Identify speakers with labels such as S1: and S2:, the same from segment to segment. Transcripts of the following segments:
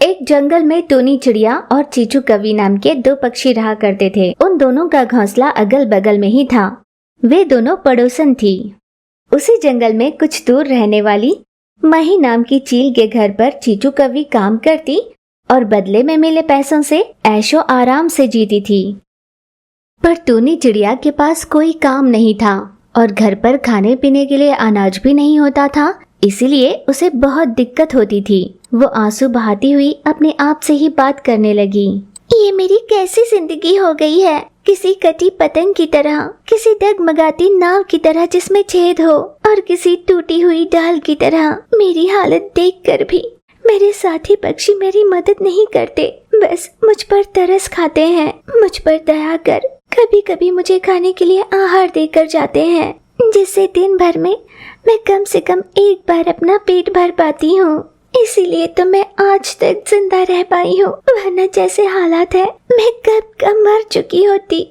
S1: एक जंगल में टूनी चिड़िया और चीचू कवि नाम के दो पक्षी रहा करते थे। उन दोनों का घोंसला अगल बगल में ही था। वे दोनों पड़ोसन थी। उसी जंगल में कुछ दूर रहने वाली मही नाम की चील के घर पर चीचू कवि काम करती और बदले में मिले पैसों से ऐशो आराम से जीती थी। पर टूनी चिड़िया के पास कोई काम नहीं था और घर पर खाने पीने के लिए अनाज भी नहीं होता था, इसीलिए उसे बहुत दिक्कत होती थी। वो आंसू बहाती हुई अपने आप से ही बात करने लगी। ये मेरी कैसी जिंदगी हो गई है, किसी कटी पतंग की तरह, किसी डगमगाती नाव की तरह जिसमें छेद हो और किसी टूटी हुई डाल की तरह। मेरी हालत देखकर भी मेरे साथी पक्षी मेरी मदद नहीं करते, बस मुझ पर तरस खाते हैं, मुझ पर दया कर कभी कभी मुझे खाने के लिए आहार देकर जाते हैं, जिससे दिन भर में मैं कम से कम एक बार अपना पेट भर पाती हूँ। इसीलिए तो मैं आज तक जिंदा रह पाई हूँ, वरना जैसे हालात है मैं कब का मर चुकी होती।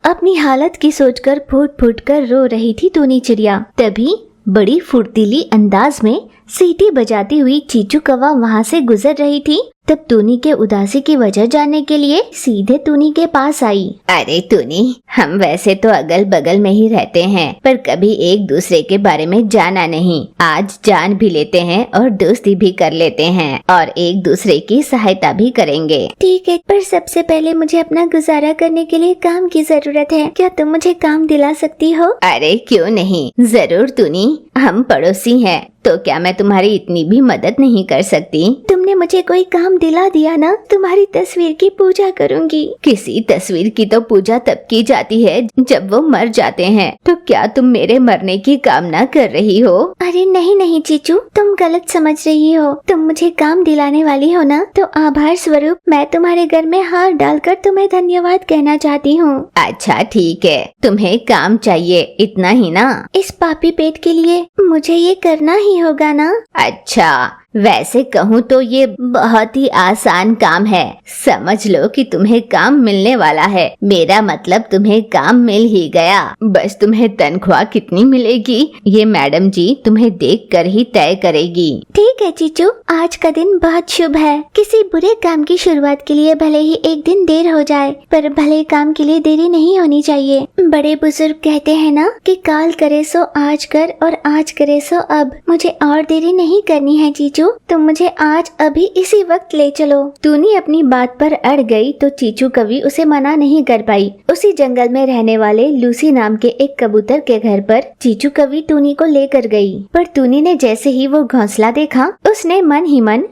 S1: अपनी हालत की सोचकर फूट फूट कर रो रही थी टूनी चिड़िया। तभी बड़ी फुर्तीली अंदाज में सीटी बजाती हुई चीचू कौवा वहाँ से गुजर रही थी। तब टूनी के उदासी की वजह जानने के लिए सीधे टूनी के पास आई।
S2: अरे टूनी, हम वैसे तो अगल बगल में ही रहते हैं, पर कभी एक दूसरे के बारे में जाना नहीं। आज जान भी लेते हैं और दोस्ती भी कर लेते हैं और एक दूसरे की सहायता भी करेंगे।
S1: ठीक है, पर सबसे पहले मुझे अपना गुजारा करने के लिए काम की जरूरत है। क्या तुम मुझे काम दिला सकती हो?
S2: अरे क्यों नहीं, जरूर टूनी, हम पड़ोसी हैं, तो क्या मैं तुम्हारी इतनी भी मदद नहीं कर सकती?
S1: तुमने मुझे कोई काम दिला दिया ना, तुम्हारी तस्वीर की पूजा करूंगी।
S2: किसी तस्वीर की तो पूजा तब की जाती है जब वो मर जाते हैं, तो क्या तुम मेरे मरने की कामना कर रही हो?
S1: अरे नहीं नहीं चीचू, तुम गलत समझ रही हो। तुम मुझे काम दिलाने वाली हो ना, तो आभार स्वरूप मैं तुम्हारे घर में हार डालकर तुम्हें धन्यवाद कहना चाहती हूँ।
S2: अच्छा ठीक है, तुम्हें काम चाहिए, इतना ही ना?
S1: इस पापी पेट के लिए मुझे ये करना ही होगा ना?
S2: अच्छा, वैसे कहूँ तो ये बहुत ही आसान काम है। समझ लो कि तुम्हें काम मिलने वाला है। मेरा मतलब तुम्हें काम मिल ही गया। बस तुम्हें तनख्वाह कितनी मिलेगी ये मैडम जी तुम्हें देखकर ही तय करेगी।
S1: ठीक है चीचू, आज का दिन बहुत शुभ है। किसी बुरे काम की शुरुआत के लिए भले ही एक दिन देर हो जाए, पर भले काम के लिए देरी नहीं होनी चाहिए। बड़े बुजुर्ग कहते हैं ना कि काल करे सो आज कर और आज करे सो अब। मुझे और देरी नहीं करनी है चीचू, तुम मुझे आज अभी इसी वक्त ले चलो। टूनी अपनी बात पर अड़ गई तो चीचू कवि उसे मना नहीं कर पाई। उसी जंगल में रहने वाले लूसी नाम के एक कबूतर के घर पर चीचू कवि टूनी को लेकर गई। पर टूनी ने जैसे ही वो घोंसला देखा, उसने मन ही मन,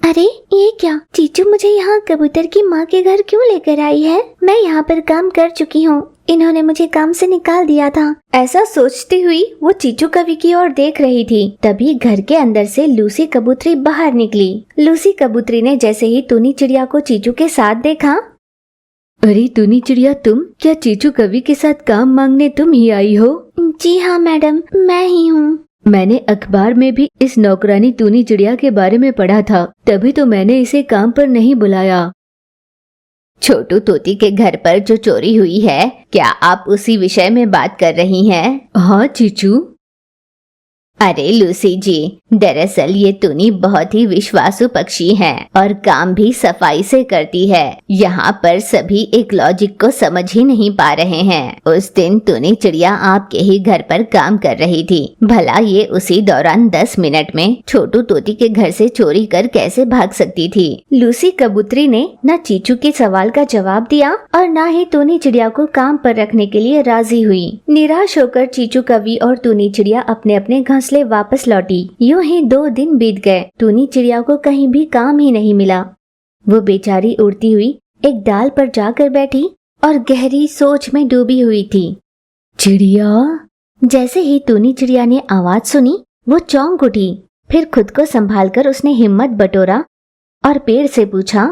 S1: अरे ये क्या, चीचू मुझे यहाँ कबूतर की माँ के घर क्यों लेकर आई है? मैं यहाँ पर काम कर चुकी हूँ, इन्होंने मुझे काम से निकाल दिया था। ऐसा सोचती हुई वो चीचू कवि की ओर देख रही थी। तभी घर के अंदर से लूसी कबूतरी बाहर निकली। लूसी कबूतरी ने जैसे ही टूनी चिड़िया को चीचू के साथ देखा,
S3: अरे टूनी चिड़िया, तुम क्या चीचू कवि के साथ काम मांगने तुम ही आई हो?
S1: जी हाँ मैडम, मैं ही हूँ।
S3: मैंने अखबार में भी इस नौकरानी टूनी चिड़िया के बारे में पढ़ा था, तभी तो मैंने इसे काम पर नहीं बुलाया।
S2: छोटू तोती के घर पर जो चोरी हुई है, क्या आप उसी विषय में बात कर रही हैं?
S3: हाँ चीचू।
S2: अरे लूसी जी, दरअसल ये टूनी बहुत ही विश्वासु पक्षी है और काम भी सफाई से करती है। यहाँ पर सभी एक लॉजिक को समझ ही नहीं पा रहे हैं। उस दिन टूनी चिड़िया आपके ही घर पर काम कर रही थी। भला ये उसी दौरान 10 मिनट में छोटू तोती के घर से चोरी कर कैसे भाग सकती थी?
S1: लूसी कबूतरी ने न चीचू के सवाल का जवाब दिया और न ही टूनी चिड़िया को काम पर रखने के लिए राजी हुई। निराश होकर चीचू कवि और टूनी चिड़िया अपने अपने घोंसले वापस लौटी। यूं ही 2 दिन बीत गए। टूनी चिड़िया को कहीं भी काम ही नहीं मिला। वो बेचारी उड़ती हुई एक डाल पर जाकर बैठी और गहरी सोच में डूबी हुई थी।
S3: चिड़िया,
S1: जैसे ही टूनी चिड़िया ने आवाज सुनी, वो चौंक उठी। फिर खुद को संभालकर उसने हिम्मत बटोरा और पेड़ से पूछा,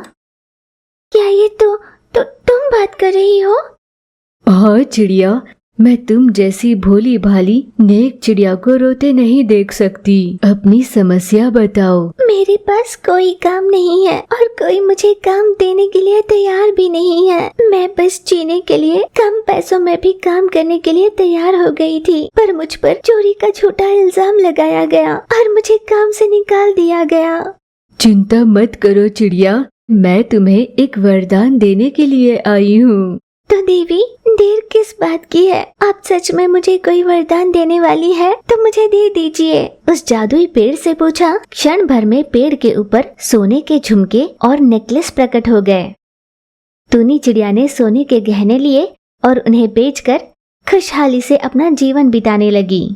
S1: क्या ये तो तुम बात कर रही हो?
S3: हाँ चिड़िया, मैं तुम जैसी भोली भाली नेक चिड़िया को रोते नहीं देख सकती। अपनी समस्या बताओ।
S1: मेरे पास कोई काम नहीं है और कोई मुझे काम देने के लिए तैयार भी नहीं है। मैं बस जीने के लिए कम पैसों में भी काम करने के लिए तैयार हो गई थी, पर मुझ पर चोरी का झूठा इल्जाम लगाया गया और मुझे काम से निकाल दिया गया।
S3: चिंता मत करो चिड़िया, मैं तुम्हें एक वरदान देने के लिए आई हूँ।
S1: तो देवी, देर किस बात की है? आप सच में मुझे कोई वरदान देने वाली है तो मुझे दे दीजिए। उस जादुई पेड़ से पूछा। क्षण भर में पेड़ के ऊपर सोने के झुमके और नेकलेस प्रकट हो गए। टूनी चिड़िया ने सोने के गहने लिए और उन्हें बेचकर खुशहाली से अपना जीवन बिताने लगी।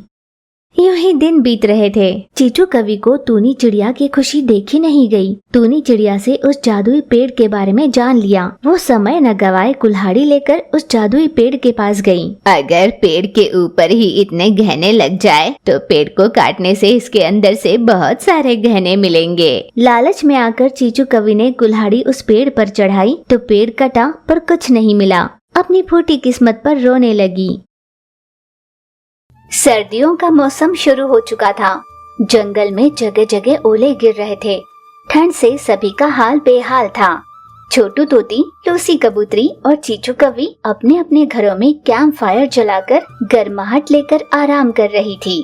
S1: यूं ही दिन बीत रहे थे। चीचू कवि को टूनी चिड़िया की खुशी देखी नहीं गई। टूनी चिड़िया से उस जादुई पेड़ के बारे में जान लिया। वो समय न गवाए कुल्हाड़ी लेकर उस जादुई पेड़ के पास गई।
S2: अगर पेड़ के ऊपर ही इतने गहने लग जाए तो पेड़ को काटने से इसके अंदर से बहुत सारे गहने मिलेंगे।
S1: लालच में आकर चीचू कवि ने कुल्हाड़ी उस पेड़ पर चढ़ाई तो पेड़ कटा पर कुछ नहीं मिला। अपनी फूटी किस्मत पर रोने लगी। सर्दियों का मौसम शुरू हो चुका था। जंगल में जगह जगह ओले गिर रहे थे। ठंड से सभी का हाल बेहाल था। छोटू तोती, लूसी कबूतरी और चीचू कवि अपने अपने घरों में कैंप फायर जलाकर गर्माहट लेकर आराम कर रही थी।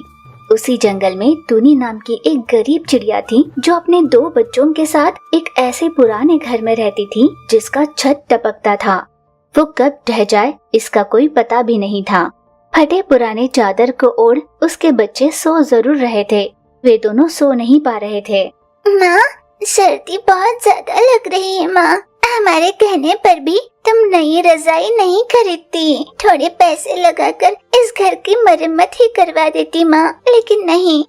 S1: उसी जंगल में टूनी नाम की एक गरीब चिड़िया थी जो अपने 2 बच्चों के साथ एक ऐसे पुराने घर में रहती थी जिसका छत टपकता था। वो कब ढह जाए इसका कोई पता भी नहीं था। फटे पुराने चादर को ओढ़ उसके बच्चे सो जरूर रहे थे। वे दोनों सो नहीं पा रहे थे।
S4: माँ, सर्दी बहुत ज्यादा लग रही है माँ। हमारे कहने पर भी तुम नई रजाई नहीं खरीदती। थोड़े पैसे लगाकर इस घर की मरम्मत ही करवा देती माँ, लेकिन नहीं।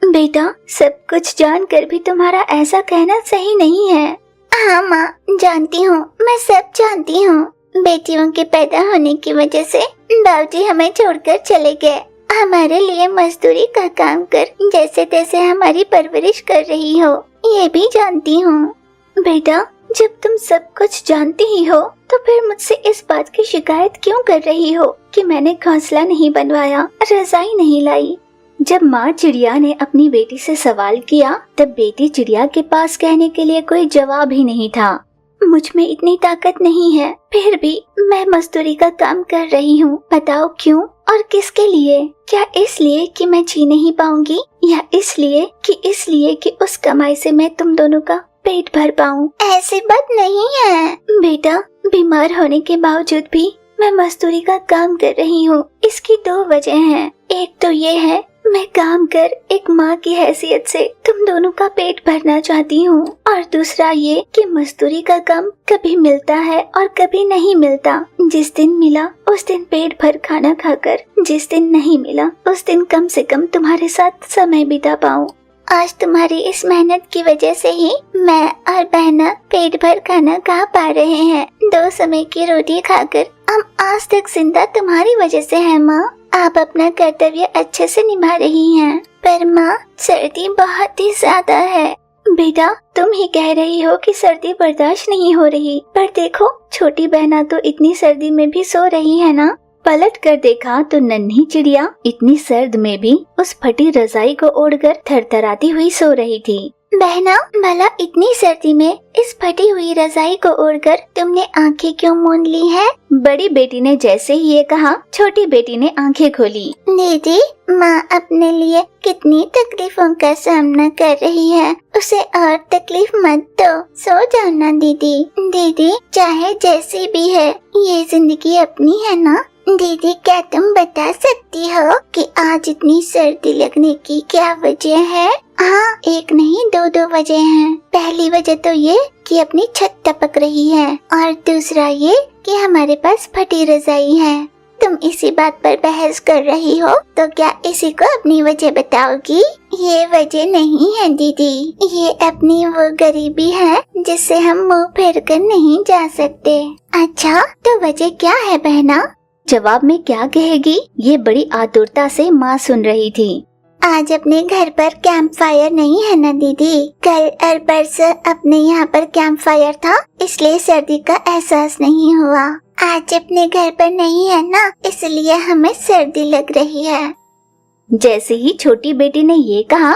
S1: बेटा, सब कुछ जानकर भी तुम्हारा ऐसा कहना सही नहीं है।
S4: हाँ माँ, जानती हूँ, मैं सब जानती हूँ। बेटियों के पैदा होने की वजह से बाबूजी हमें छोड़कर चले गए। हमारे लिए मजदूरी का काम कर जैसे तैसे हमारी परवरिश कर रही हो, ये भी जानती हूँ।
S1: बेटा, जब तुम सब कुछ जानती ही हो तो फिर मुझसे इस बात की शिकायत क्यों कर रही हो कि मैंने घोंसला नहीं बनवाया, रजाई नहीं लाई? जब माँ चिड़िया ने अपनी बेटी से सवाल किया तब बेटी चिड़िया के पास कहने के लिए कोई जवाब ही नहीं था। मुझ में इतनी ताकत नहीं है, फिर भी मैं मजदूरी का काम कर रही हूँ। बताओ क्यों और किसके लिए? क्या इसलिए कि मैं जी नहीं पाऊंगी या इसलिए कि उस कमाई से मैं तुम दोनों का पेट भर पाऊँ?
S4: ऐसी बात नहीं है
S1: बेटा। बीमार होने के बावजूद भी मैं मजदूरी का काम कर रही हूँ। इसकी 2 वजह हैं। एक तो ये है मैं काम कर एक माँ की हैसियत से तुम दोनों का पेट भरना चाहती हूँ, और दूसरा ये कि मजदूरी का काम कभी मिलता है और कभी नहीं मिलता। जिस दिन मिला उस दिन पेट भर खाना खाकर, जिस दिन नहीं मिला उस दिन कम से कम तुम्हारे साथ समय बिता पाऊँ।
S4: आज तुम्हारी इस मेहनत की वजह से ही मैं और बहना पेट भर खाना खा पा रहे हैं। 2 समय की रोटी खाकर हम आज तक जिंदा तुम्हारी वजह से हैं माँ। आप अपना कर्तव्य अच्छे से निभा रही हैं, पर माँ, सर्दी बहुत ही ज्यादा है।
S1: बेटा, तुम ही कह रही हो कि सर्दी बर्दाश्त नहीं हो रही, पर देखो छोटी बहना तो इतनी सर्दी में भी सो रही है ना। पलट कर देखा तो नन्ही चिड़िया इतनी सर्द में भी उस फटी रजाई को ओढ़कर थरथराती हुई सो रही थी।
S4: बहना, भला इतनी सर्दी में इस फटी हुई रजाई को ओढ़कर तुमने आंखें क्यों मूंद ली है?
S1: बड़ी बेटी ने जैसे ही ये कहा, छोटी बेटी ने आंखें खोली।
S4: दीदी, माँ अपने लिए कितनी तकलीफों का सामना कर रही है, उसे और तकलीफ मत दो। सो जाओ ना दीदी। दीदी, चाहे जैसी भी है, ये जिंदगी अपनी है ना। दीदी, क्या तुम बता सकती हो कि आज इतनी सर्दी लगने की क्या वजह है? हाँ, एक नहीं 2 वजह हैं। पहली वजह तो ये कि अपनी छत टपक रही है, और दूसरा ये कि हमारे पास फटी रजाई है। तुम इसी बात पर बहस कर रही हो तो क्या इसी को अपनी वजह बताओगी? ये वजह नहीं है दीदी, ये अपनी वो गरीबी है जिससे हम मुँह फेर कर नहीं जा सकते। अच्छा, तो वजह क्या है बहना?
S1: जवाब में क्या कहेगी, ये बड़ी आतुरता से माँ सुन रही थी।
S4: आज अपने घर पर कैंप फायर नहीं है ना दीदी। कल और परसों अपने यहाँ पर कैंप फायर था, इसलिए सर्दी का एहसास नहीं हुआ। आज अपने घर पर नहीं है ना, इसलिए हमें सर्दी लग रही है।
S1: जैसे ही छोटी बेटी ने ये कहा,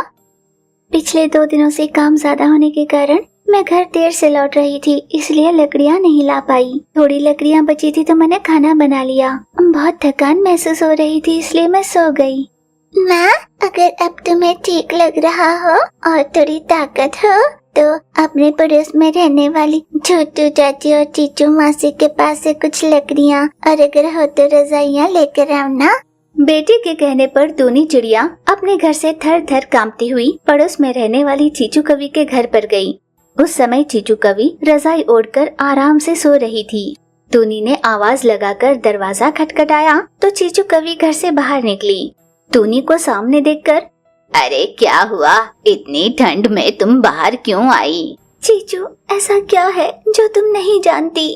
S1: पिछले 2 दिनों से काम ज्यादा होने के कारण मैं घर देर से लौट रही थी, इसलिए लकड़ियाँ नहीं ला पाई। थोड़ी लकड़ियाँ बची थी तो मैंने खाना बना लिया। बहुत थकान महसूस हो रही थी, इसलिए मैं सो गई।
S4: माँ, अगर अब तुम्हें ठीक लग रहा हो और थोड़ी ताकत हो तो अपने पड़ोस में रहने वाली छोटू चाची और चीचू मासी के पास से कुछ लकड़ियाँ और अगर हो तो रजाइयाँ लेकर आओ ना।
S1: बेटे के कहने पर टूनी चिड़िया अपने घर से थर थर कांपती हुई पड़ोस में रहने वाली चीचू कवि के घर पर गई। उस समय चीचू कवि रजाई ओढ़कर आराम से सो रही थी। टूनी ने आवाज लगाकर दरवाजा खटखटाया तो चीचू कवि घर से बाहर निकली। टूनी को सामने देखकर,
S2: अरे क्या हुआ, इतनी ठंड में तुम बाहर क्यों आई?
S1: चीचू ऐसा क्या है जो तुम नहीं जानती?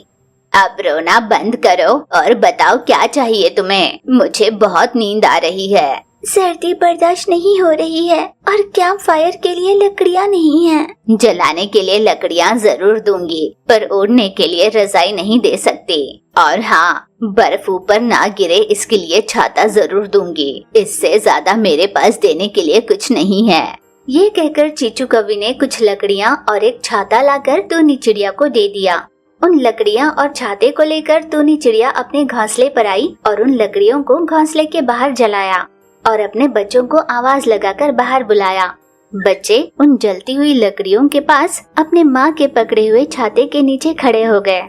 S2: अब रोना बंद करो और बताओ क्या चाहिए तुम्हें। मुझे बहुत नींद आ रही है।
S1: सर्दी बर्दाश्त नहीं हो रही है और कैंप फायर के लिए लकड़ियाँ नहीं हैं।
S2: जलाने के लिए लकड़ियाँ जरूर दूंगी, पर ओढ़ने के लिए रजाई नहीं दे सकती। और हाँ, बर्फ ऊपर ना गिरे इसके लिए छाता जरूर दूंगी। इससे ज्यादा मेरे पास देने के लिए कुछ नहीं है।
S1: ये कहकर चीचू कवि ने कुछ लकड़ियाँ और एक छाता लाकर टूनी चिड़िया को दे दिया। उन लकड़ियाँ और छाते को लेकर टूनी चिड़िया अपने घोंसले पर आई और उन लकड़ियों को घोंसले के बाहर जलाया और अपने बच्चों को आवाज लगाकर बाहर बुलाया। बच्चे उन जलती हुई लकड़ियों के पास अपने माँ के पकड़े हुए छाते के नीचे खड़े हो गए।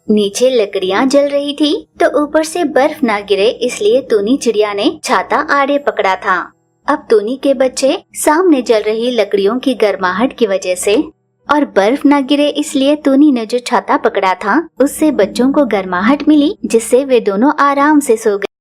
S1: नीचे लकड़ियाँ जल रही थी तो ऊपर से बर्फ ना गिरे इसलिए टूनी चिड़िया ने छाता आड़े पकड़ा था। अब टूनी के बच्चे सामने जल रही लकड़ियों की गर्माहट की वजह से और बर्फ न गिरे इसलिए टूनी ने जो छाता पकड़ा था उससे बच्चों को गर्माहट मिली, जिससे वे दोनों आराम से सो गए।